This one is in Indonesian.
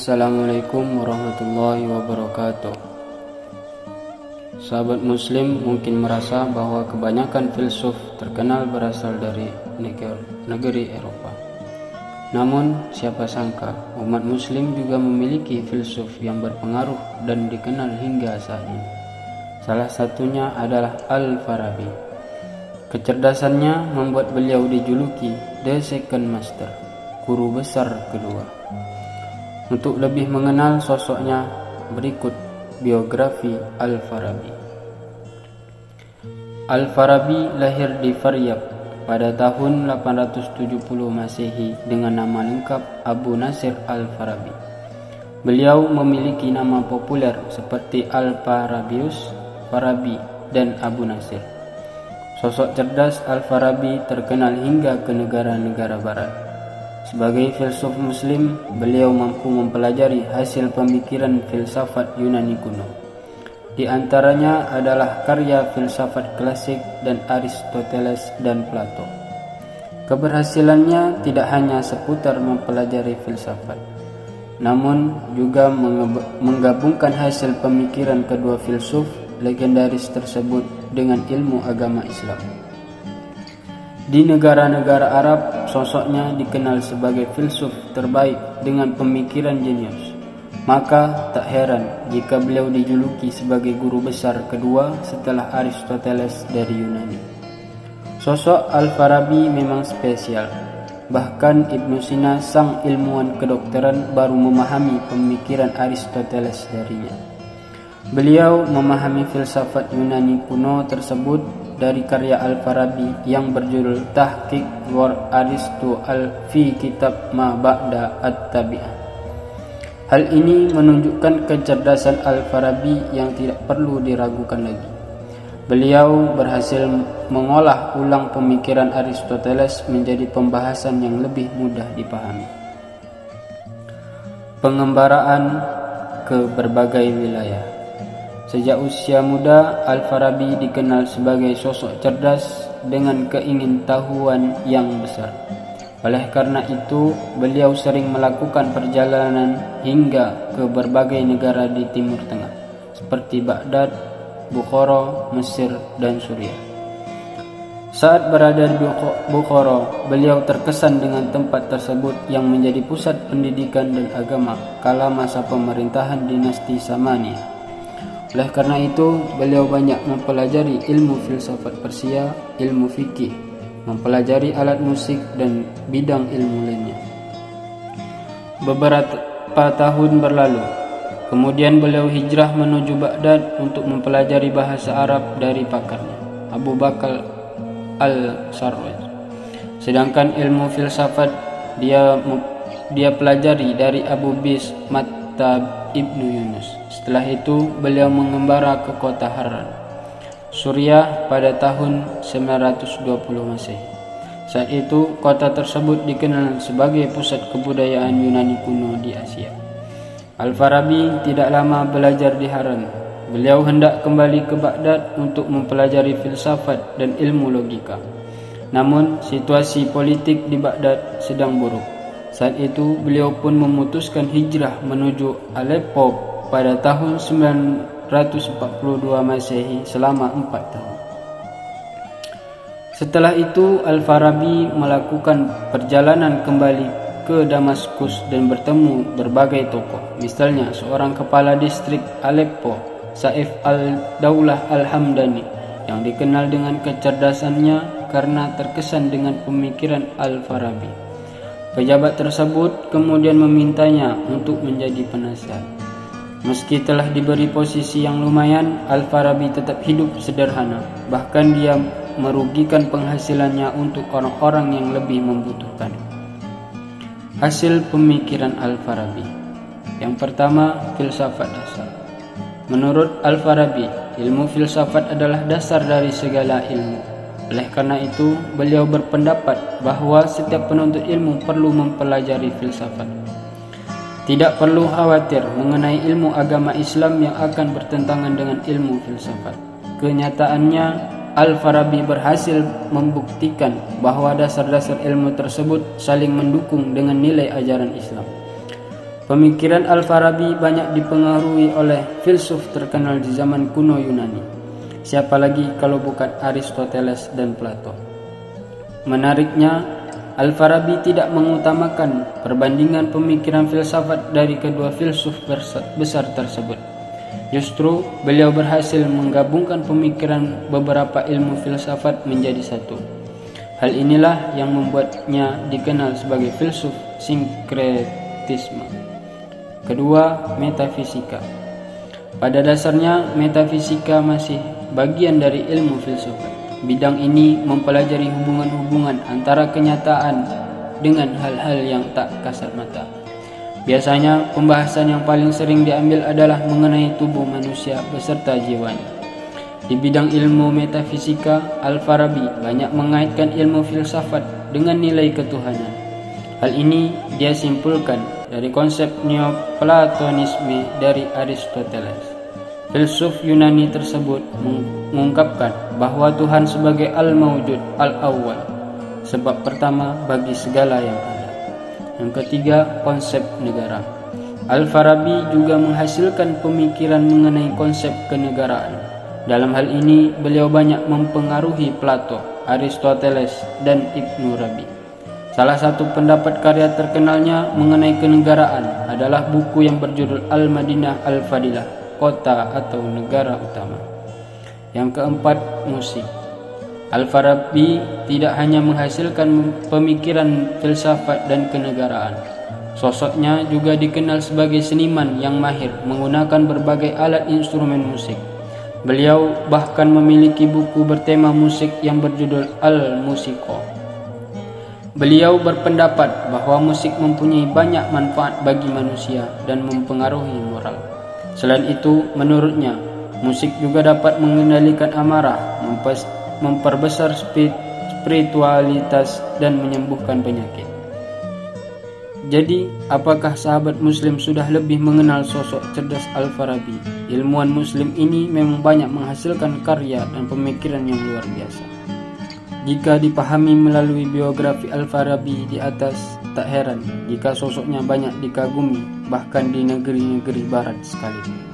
Assalamualaikum warahmatullahi wabarakatuh. Sahabat muslim mungkin merasa bahwa kebanyakan filsuf terkenal berasal dari negeri Eropa. Namun siapa sangka umat muslim juga memiliki filsuf yang berpengaruh dan dikenal hingga saat ini. Salah satunya adalah Al-Farabi. Kecerdasannya membuat beliau dijuluki The Second Master, guru besar kedua. Untuk lebih mengenal sosoknya, berikut biografi Al-Farabi. Al-Farabi lahir di Faryab pada tahun 870 Masehi dengan nama lengkap Abu Nasir Al-Farabi. Beliau memiliki nama populer seperti Al-Farabius, Farabi, dan Abu Nasir. Sosok cerdas Al-Farabi terkenal hingga ke negara-negara barat. Sebagai filsuf muslim, beliau mampu mempelajari hasil pemikiran filsafat Yunani kuno. Di antaranya adalah karya filsafat klasik dan Aristoteles dan Plato. Keberhasilannya tidak hanya seputar mempelajari filsafat, namun juga menggabungkan hasil pemikiran kedua filsuf legendaris tersebut dengan ilmu agama Islam. Di negara-negara Arab, sosoknya dikenal sebagai filsuf terbaik dengan pemikiran jenius. Maka tak heran jika beliau dijuluki sebagai guru besar kedua setelah Aristoteles dari Yunani. Sosok Al-Farabi memang spesial. Bahkan Ibnu Sina, sang ilmuwan kedokteran, baru memahami pemikiran Aristoteles darinya. Beliau memahami filsafat Yunani kuno tersebut dari karya Al-Farabi yang berjudul Tahqiq War Aristo fi Kitab Ma Ba'da At-Tabi'ah. Hal ini menunjukkan kecerdasan Al-Farabi yang tidak perlu diragukan lagi. Beliau berhasil mengolah ulang pemikiran Aristoteles menjadi pembahasan yang lebih mudah dipahami. Pengembaraan ke berbagai wilayah. Sejak usia muda, Al-Farabi dikenal sebagai sosok cerdas dengan keingintahuan yang besar. Oleh karena itu, beliau sering melakukan perjalanan hingga ke berbagai negara di Timur Tengah, seperti Baghdad, Bukhara, Mesir, dan Suriah. Saat berada di Bukhara, beliau terkesan dengan tempat tersebut yang menjadi pusat pendidikan dan agama kala masa pemerintahan dinasti Samaniyah. Oleh karena itu, beliau banyak mempelajari ilmu filsafat Persia, ilmu fikih, mempelajari alat musik, dan bidang ilmu lainnya. Beberapa tahun berlalu, kemudian beliau hijrah menuju Baghdad untuk mempelajari bahasa Arab dari pakarnya, Abu Bakar Al-Sarraj. Sedangkan ilmu filsafat dia pelajari dari Abu Bis Mattab Ibnu Yunus. Setelah itu beliau mengembara ke kota Harran, Suriah pada tahun 920 Masehi. Saat itu kota tersebut dikenal sebagai pusat kebudayaan Yunani kuno di Asia. Al-Farabi tidak lama belajar di Harran. Beliau hendak kembali ke Baghdad untuk mempelajari filsafat dan ilmu logika. Namun situasi politik di Baghdad sedang buruk. Saat itu beliau pun memutuskan hijrah menuju Aleppo pada tahun 942 Masehi selama 4 tahun. Setelah itu Al-Farabi melakukan perjalanan kembali ke Damaskus dan bertemu berbagai tokoh. Misalnya seorang kepala distrik Aleppo, Saif al-Daulah Al-Hamdani, yang dikenal dengan kecerdasannya karena terkesan dengan pemikiran Al-Farabi. Pejabat tersebut kemudian memintanya untuk menjadi penasihat. Meski telah diberi posisi yang lumayan, Al-Farabi tetap hidup sederhana. Bahkan dia merugikan penghasilannya untuk orang-orang yang lebih membutuhkan. Hasil pemikiran Al-Farabi. Yang pertama, filsafat dasar. Menurut Al-Farabi, ilmu filsafat adalah dasar dari segala ilmu. Oleh karena itu, beliau berpendapat bahwa setiap penuntut ilmu perlu mempelajari filsafat. Tidak perlu khawatir mengenai ilmu agama Islam yang akan bertentangan dengan ilmu filsafat. Kenyataannya, Al-Farabi berhasil membuktikan bahwa dasar-dasar ilmu tersebut saling mendukung dengan nilai ajaran Islam. Pemikiran Al-Farabi banyak dipengaruhi oleh filsuf terkenal di zaman kuno Yunani. Siapa lagi kalau bukan Aristoteles dan Plato. Menariknya, Al-Farabi tidak mengutamakan perbandingan pemikiran filsafat dari kedua filsuf besar tersebut. Justru, beliau berhasil menggabungkan pemikiran beberapa ilmu filsafat menjadi satu. Hal inilah yang membuatnya dikenal sebagai filsuf sinkretisme. Kedua, metafisika. Pada dasarnya, metafisika masih bagian dari ilmu filsafat. Bidang ini mempelajari hubungan-hubungan antara kenyataan dengan hal-hal yang tak kasat mata. Biasanya, pembahasan yang paling sering diambil adalah mengenai tubuh manusia beserta jiwanya. Di bidang ilmu metafisika, Al-Farabi banyak mengaitkan ilmu filsafat dengan nilai ketuhanan. Hal ini dia simpulkan dari konsep Neoplatonisme dari Aristoteles. Filsuf Yunani tersebut mengungkapkan bahwa Tuhan sebagai Al-Mawjud Al-Awwal, sebab pertama bagi segala yang ada. Yang ketiga, konsep negara. Al-Farabi juga menghasilkan pemikiran mengenai konsep kenegaraan. Dalam hal ini, beliau banyak mempengaruhi Plato, Aristoteles, dan Ibnu Rabi. Salah satu pendapat karya terkenalnya mengenai kenegaraan adalah buku yang berjudul Al-Madinah Al-Fadilah, kota atau negara utama. Yang keempat, musik. Al-Farabi tidak hanya menghasilkan pemikiran filsafat dan kenegaraan. Sosoknya juga dikenal sebagai seniman yang mahir menggunakan berbagai alat instrumen musik. Beliau bahkan memiliki buku bertema musik yang berjudul Al-Musiqo. Beliau berpendapat bahwa musik mempunyai banyak manfaat bagi manusia dan mempengaruhi moral. Selain itu, menurutnya, musik juga dapat mengendalikan amarah, memperbesar spiritualitas, dan menyembuhkan penyakit. Jadi, apakah sahabat muslim sudah lebih mengenal sosok cerdas Al-Farabi? Ilmuwan muslim ini memang banyak menghasilkan karya dan pemikiran yang luar biasa. Jika dipahami melalui biografi Al-Farabi di atas, tak heran jika sosoknya banyak dikagumi bahkan di negeri-negeri barat sekalipun.